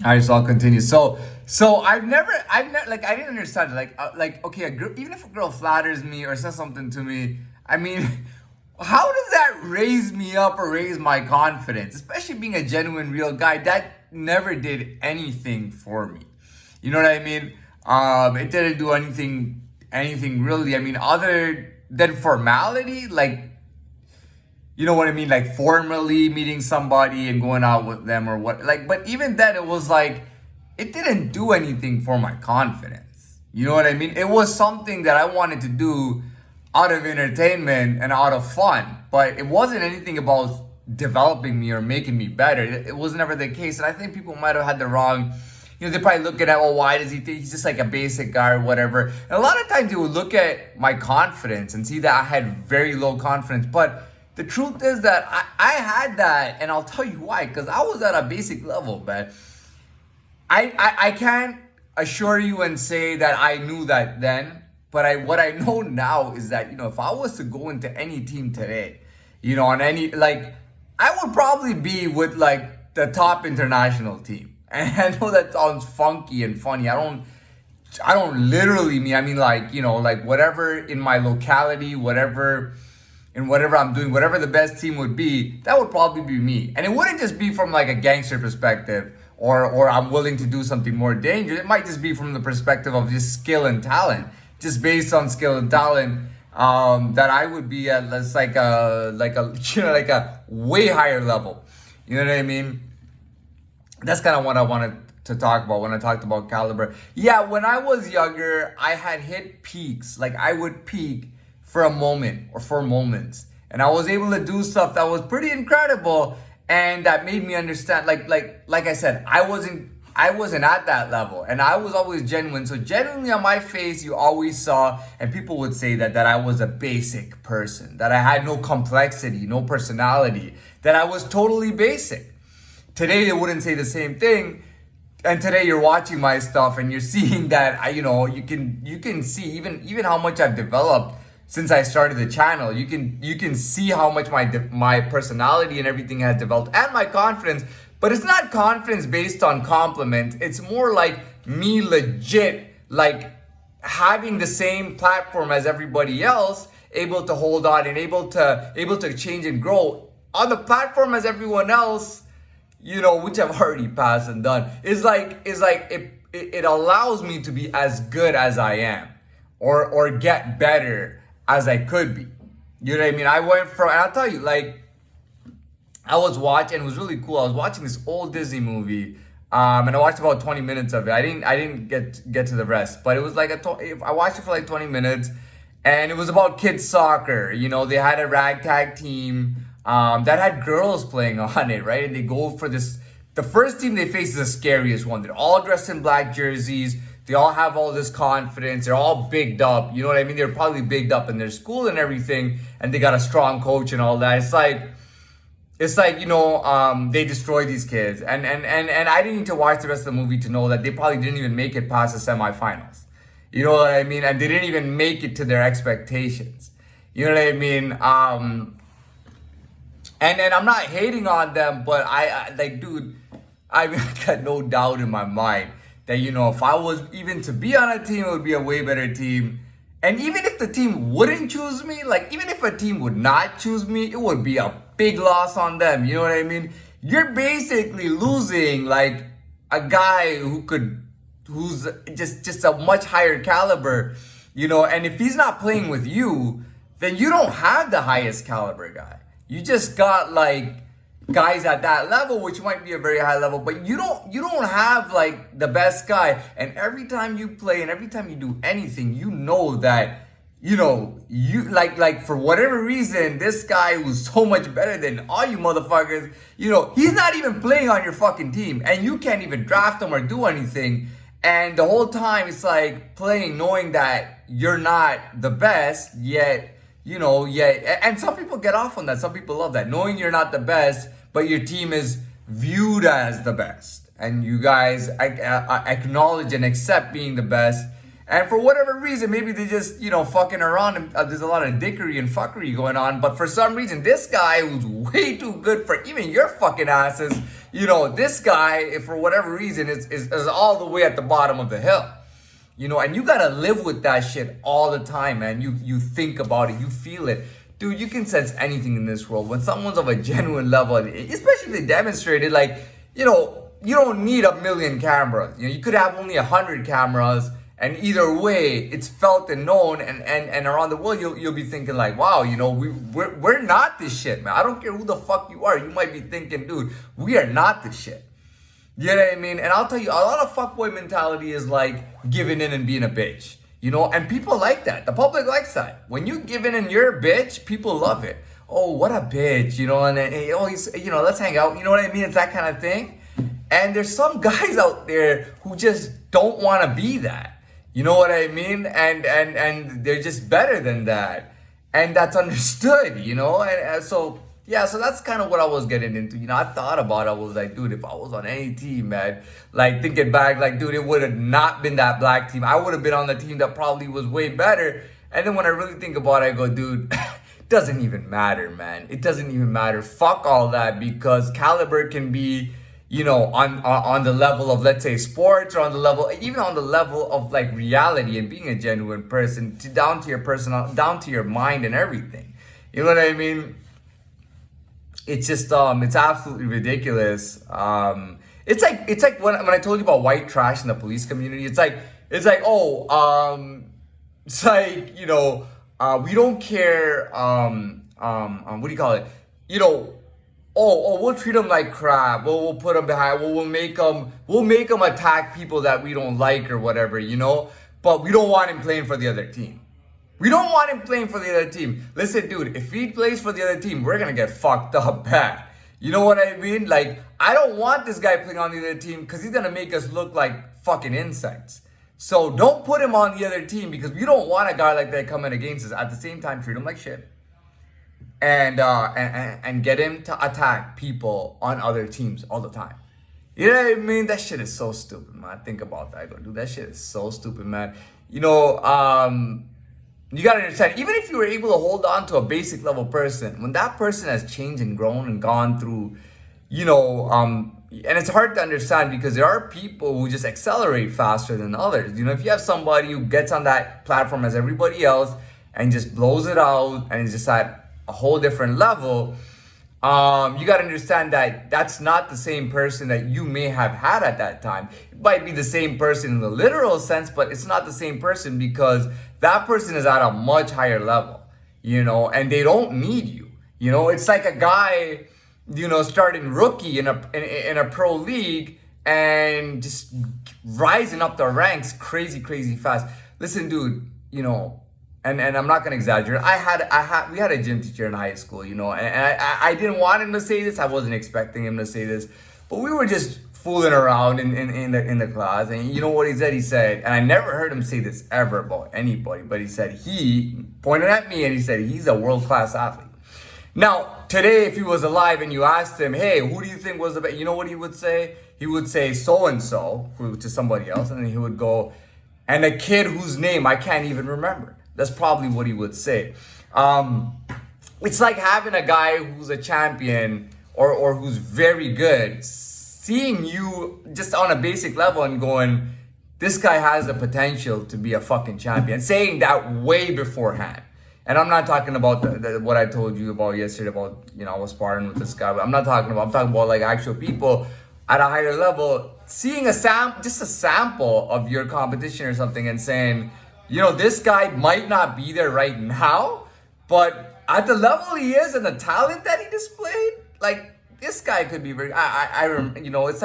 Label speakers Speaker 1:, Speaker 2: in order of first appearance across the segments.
Speaker 1: All right, so I'll continue. So I've never, like, I didn't understand, like, okay, even if a girl flatters me or says something to me, I mean, how does that raise me up or raise my confidence? Especially being a genuine, real guy, that never did anything for me. You know what I mean? It didn't do anything really. I mean, other than formality, like, you know what I mean? Like formally meeting somebody and going out with them or what. Like, but even then, it was like, it didn't do anything for my confidence. You know what I mean? It was something that I wanted to do out of entertainment and out of fun, but it wasn't anything about developing me or making me better. It was never the case. And I think people might have had the wrong, they probably look at, well, why does he think he's just like a basic guy or whatever? And a lot of times they would look at my confidence and see that I had very low confidence. But the truth is that I had that, and I'll tell you why, because I was at a basic level, man. I can't assure you and say that I knew that then, but what I know now is that, if I was to go into any team today, on any, like, I would probably be with like the top international team. And I know that sounds funky and funny. I don't literally mean, I mean, like, like whatever in my locality, whatever I'm doing, whatever the best team would be, that would probably be me. And it wouldn't just be from like a gangster perspective or I'm willing to do something more dangerous. It might just be from the perspective of just skill and talent, just based on skill and talent, that I would be at less like a like a way higher level. You know what I mean? That's kind of what I wanted to talk about when I talked about caliber. Yeah, when I was younger, I had hit peaks. Like I would peak for a moment or for moments, and I was able to do stuff that was pretty incredible, and that made me understand. Like I said, I wasn't at that level, and I was always genuine. So genuinely on my face, you always saw, and people would say that I was a basic person, that I had no complexity, no personality, that I was totally basic. Today they wouldn't say the same thing, and today you're watching my stuff and you're seeing that you can see even how much I've developed since I started the channel. You can see how much my personality and everything has developed, and my confidence. But it's not confidence based on compliment. It's more like me legit, like having the same platform as everybody else, able to hold on and able to change and grow on the platform as everyone else, which I've already passed and done. Is like it allows me to be as good as I am, or get better as I could be. You know what I mean? I went from, and I'll tell you, like, I was watching, it was really cool. I was watching this old Disney movie, and I watched about 20 minutes of it. I didn't get to the rest, but it was like I watched it for like 20 minutes, and it was about kids soccer. They had a ragtag team that had girls playing on it, right? And they go for this. The first team they face is the scariest one. They're all dressed in black jerseys. They all have all this confidence. They're all bigged up. You know what I mean? They're probably bigged up in their school and everything, and they got a strong coach and all that. It's like they destroyed these kids, and I didn't need to watch the rest of the movie to know that they probably didn't even make it past the semifinals. You know what I mean? And they didn't even make it to their expectations. You know what I mean? And I'm not hating on them, but I like, dude, I got no doubt in my mind that if I was even to be on a team, it would be a way better team. And even if the team wouldn't choose me, like even if a team would not choose me, it would be a big loss on them. You know what I mean? You're basically losing like a guy who's just a much higher caliber, and if he's not playing with you, then you don't have the highest caliber guy. You just got like guys at that level, which might be a very high level, but you don't have like the best guy. And every time you play and every time you do anything, that you like for whatever reason, this guy who's so much better than all you motherfuckers, he's not even playing on your fucking team, and you can't even draft him or do anything. And the whole time it's like playing knowing that you're not the best yet. And some people get off on that. Some people love that, knowing you're not the best, but your team is viewed as the best, and you guys acknowledge and accept being the best, And for whatever reason, maybe they just, fucking around and there's a lot of dickery and fuckery going on. But for some reason, this guy who's way too good for even your fucking asses, this guy, for whatever reason, is all the way at the bottom of the hill. And you gotta live with that shit all the time, man. You think about it, you feel it. Dude, you can sense anything in this world. When someone's of a genuine level, especially if they demonstrate it, like, you don't need a million cameras. You could have only 100 cameras. And either way, it's felt and known, and around the world, you'll be thinking like, wow, we're not this shit, man. I don't care who the fuck you are. You might be thinking, dude, we are not this shit. You know what I mean? And I'll tell you, a lot of fuckboy mentality is like giving in and being a bitch. And people like that. The public likes that. When you give in and you're a bitch, people love it. Oh, what a bitch, and then, hey, oh, he's, let's hang out. You know what I mean? It's that kind of thing. And there's some guys out there who just don't want to be that. You know what I mean? And they're just better than that. And that's understood, And so, yeah, so that's kind of what I was getting into. I thought about it. I was like, dude, if I was on any team, man, like thinking back, like, dude, it would have not been that black team. I would have been on the team that probably was way better. And then when I really think about it, I go, dude, it doesn't even matter, man. It doesn't even matter. Fuck all that, because caliber can be, on the level of, let's say, sports, or on the level, even on the level of like reality and being a genuine person, down to your personal, down to your mind and everything. You know what I mean? It's just, it's absolutely ridiculous. It's like when I told you about white trash in the police community, it's like, oh, it's like, we don't care, what do you call it? We'll treat them like crap. We'll put them behind. We'll make them attack people that we don't like or whatever, But we don't want him playing for the other team. We don't want him playing for the other team. Listen, dude, if he plays for the other team, we're gonna get fucked up bad. You know what I mean? Like, I don't want this guy playing on the other team because he's gonna make us look like fucking insects. So don't put him on the other team, because we don't want a guy like that coming against us. At the same time, treat him like shit. And get him to attack people on other teams all the time. You know what I mean? That shit is so stupid, man. Think about that. I go, dude, that shit is so stupid, man. You gotta understand, even if you were able to hold on to a basic level person, when that person has changed and grown and gone through, and it's hard to understand because there are people who just accelerate faster than others. If you have somebody who gets on that platform as everybody else and just blows it out and is just at a whole different level, you got to understand that that's not the same person that you may have had at that time. It might be the same person in the literal sense, but it's not the same person because that person is at a much higher level, and they don't need you. It's like a guy, starting rookie in a pro league and just rising up the ranks crazy fast. Listen, dude, And I'm not gonna exaggerate. We had a gym teacher in high school, and I didn't want him to say this. I wasn't expecting him to say this, but we were just fooling around in the class. And you know what he said? He said, and I never heard him say this ever about anybody, but he said, he pointed at me and he said, he's a world-class athlete. Now, today, if he was alive and you asked him, hey, who do you think was the best? You know what he would say? He would say so-and-so, which is somebody else, and then he would go, and a kid whose name I can't even remember. That's probably what he would say. It's like having a guy who's a champion or who's very good, seeing you just on a basic level and going, this guy has the potential to be a fucking champion. Saying that way beforehand. And I'm not talking about what I told you about yesterday about, I was sparring with this guy. But I'm talking about like actual people at a higher level, seeing just a sample of your competition or something and saying, this guy might not be there right now, but at the level he is and the talent that he displayed, like, this guy could be very, it's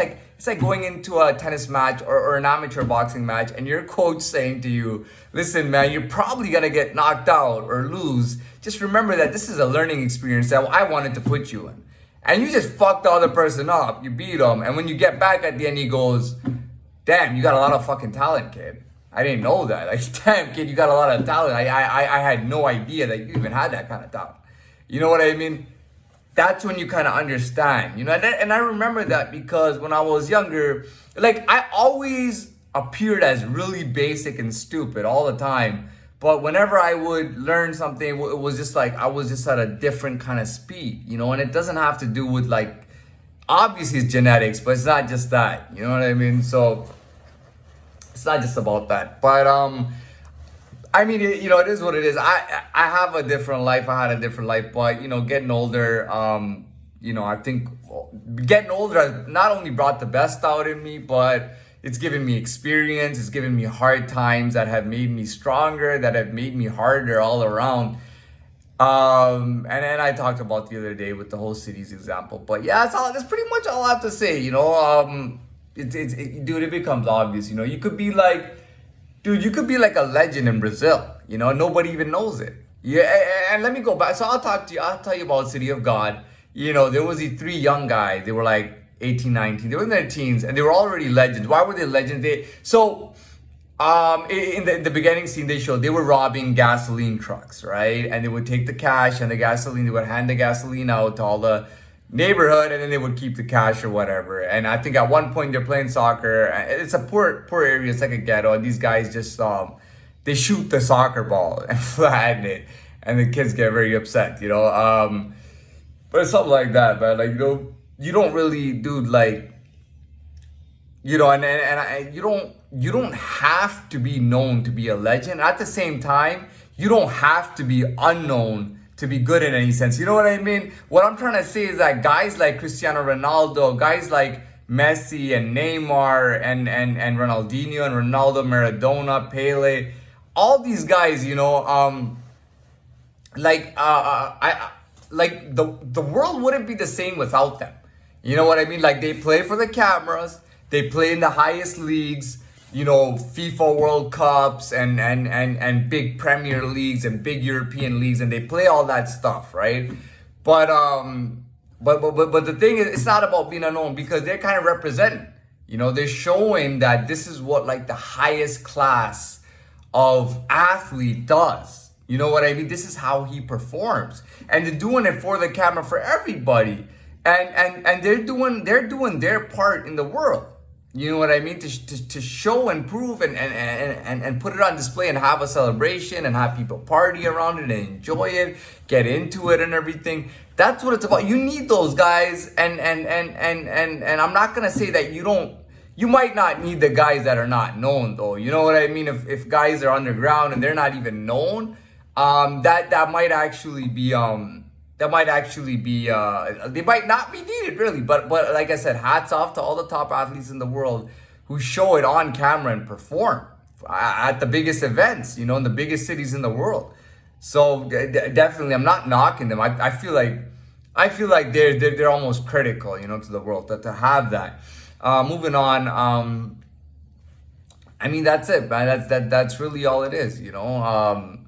Speaker 1: like going into a tennis match or an amateur boxing match and your coach saying to you, listen, man, you're probably going to get knocked out or lose. Just remember that this is a learning experience that I wanted to put you in. And you just fucked the other person up. You beat him. And when you get back at the end, he goes, damn, you got a lot of fucking talent, kid. I didn't know that. Like, damn, kid, you got a lot of talent. I had no idea that you even had that kind of talent. You know what I mean? That's when you kind of understand, and I remember that because when I was younger, like, I always appeared as really basic and stupid all the time. But whenever I would learn something, it was just like I was just at a different kind of speed, you know. And it doesn't have to do with like, obviously it's genetics, but it's not just that, you know what I mean? So it's not just about that. But I mean, you know, it is what it is. I have a different life. I had a different life, but you know, getting older, you know, I think getting older has not only brought the best out in me, but it's given me experience. It's given me hard times that have made me stronger, that have made me harder all around. And then I talked about the other day with the whole cities example. But yeah, that's pretty much all I have to say. You know, dude, it becomes obvious. You know, you could be like, dude, you could be like a legend in Brazil. You know, nobody even knows it. Yeah, and let me go back. So I'll talk to you. I'll tell you about City of God. You know, there was these three young guys. They were like 18, 19. They were in their teens, and they were already legends. Why were they legends? In the beginning scene, they showed they were robbing gasoline trucks, right? And they would take the cash and the gasoline. They would hand the gasoline out to all the neighborhood, and then they would keep the cash or whatever. And I think at one point they're playing soccer. It's a poor area. It's like a ghetto. And these guys just they shoot the soccer ball and flatten it, and the kids get very upset, you know. But it's something like that, man. Like, you know, you don't really, dude, like, you know, you don't have to be known to be a legend. At the same time, you don't have to be unknown to be good in any sense. You know what I mean? What I'm trying to say is that guys like Cristiano Ronaldo, guys like Messi and Neymar and Ronaldinho and Ronaldo, Maradona, Pele, all these guys, you know, the world wouldn't be the same without them. You know what I mean? Like, they play for the cameras, they play in the highest leagues, you know, FIFA World Cups and big Premier Leagues and big European leagues, and they play all that stuff, right? But the thing is, it's not about being unknown, because they're kind of representing. You know, they're showing that this is what like the highest class of athlete does. You know what I mean? This is how he performs, and they're doing it for the camera, for everybody, and they're doing their part in the world. You know what I mean? To show and prove and put it on display and have a celebration and have people party around it and enjoy it, get into it and everything. That's what it's about. You need those guys, and I'm not gonna say that you might not need the guys that are not known, though. You know what I mean? If guys are underground and they're not even known, that might actually be they might not be needed, really. But like I said, hats off to all the top athletes in the world who show it on camera and perform at the biggest events, you know, in the biggest cities in the world. So definitely, I'm not knocking them. I feel like they're almost critical, you know, to the world to have that. Moving on. I mean, that's it, man. That's really all it is, you know.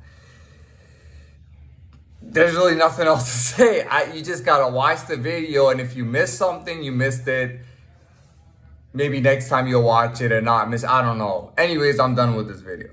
Speaker 1: There's really nothing else to say. You just gotta watch the video, and if you missed something, you missed it. Maybe next time you'll watch it or not miss. I don't know. Anyways, I'm done with this video.